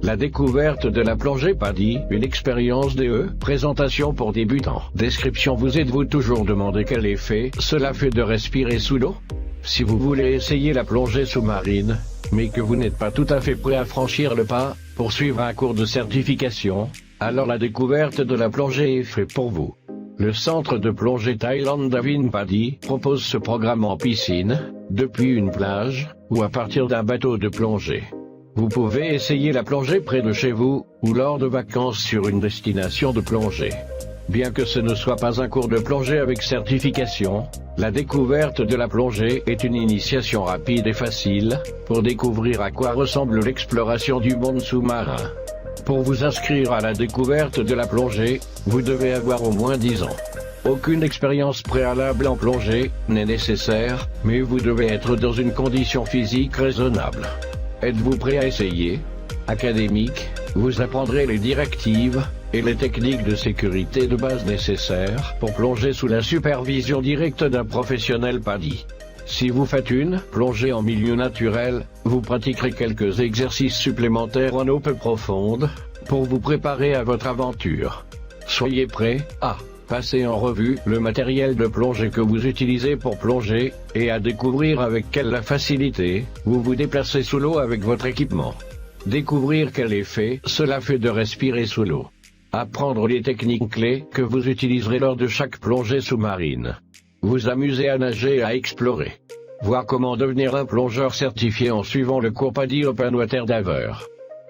La découverte de la plongée PADI, une expérience DE, présentation pour débutants. Description. Vous êtes-vous toujours demandé quel effet cela fait de respirer sous l'eau? Si vous voulez essayer la plongée sous-marine, mais que vous n'êtes pas tout à fait prêt à franchir le pas, pour suivre un cours de certification, alors la découverte de la plongée est faite pour vous. Le centre de plongée Thailand Davin PADI propose ce programme en piscine, depuis une plage, ou à partir d'un bateau de plongée. Vous pouvez essayer la plongée près de chez vous, ou lors de vacances sur une destination de plongée. Bien que ce ne soit pas un cours de plongée avec certification, la découverte de la plongée est une initiation rapide et facile, pour découvrir à quoi ressemble l'exploration du monde sous-marin. Pour vous inscrire à la découverte de la plongée, vous devez avoir au moins 10 ans. Aucune expérience préalable en plongée n'est nécessaire, mais vous devez être dans une condition physique raisonnable. Êtes-vous prêt à essayer? Académique, vous apprendrez les directives et les techniques de sécurité de base nécessaires pour plonger sous la supervision directe d'un professionnel PADI. Si vous faites une plongée en milieu naturel, vous pratiquerez quelques exercices supplémentaires en eau peu profonde, pour vous préparer à votre aventure. Soyez prêts à passer en revue le matériel de plongée que vous utilisez pour plonger, et à découvrir avec quelle facilité vous vous déplacez sous l'eau avec votre équipement. Découvrir quel effet cela fait de respirer sous l'eau. Apprendre les techniques clés que vous utiliserez lors de chaque plongée sous-marine. Vous amuser à nager et à explorer. Voir comment devenir un plongeur certifié en suivant le cours PADI Open Water Diver.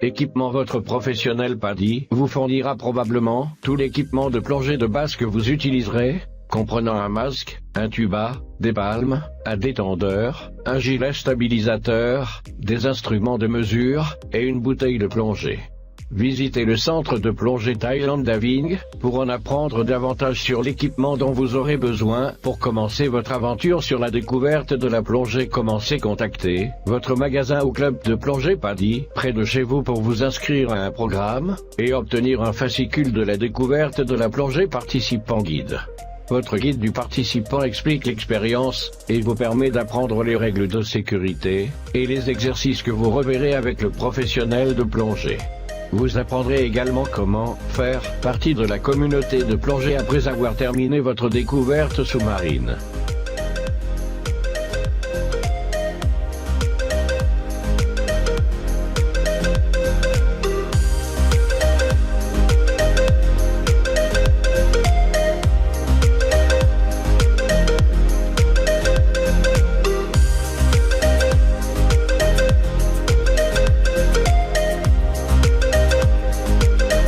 Équipement. Votre professionnel PADI vous fournira probablement tout l'équipement de plongée de base que vous utiliserez, comprenant un masque, un tuba, des palmes, un détendeur, un gilet stabilisateur, des instruments de mesure, et une bouteille de plongée. Visitez le centre de plongée Thailand Davin pour en apprendre davantage sur l'équipement dont vous aurez besoin pour commencer votre aventure sur la découverte de la plongée. Commencez. Contactez votre magasin ou club de plongée PADI près de chez vous pour vous inscrire à un programme et obtenir un fascicule de la découverte de la plongée participant guide. Votre guide du participant explique l'expérience et vous permet d'apprendre les règles de sécurité et les exercices que vous reverrez avec le professionnel de plongée. Vous apprendrez également comment faire partie de la communauté de plongée après avoir terminé votre découverte sous-marine.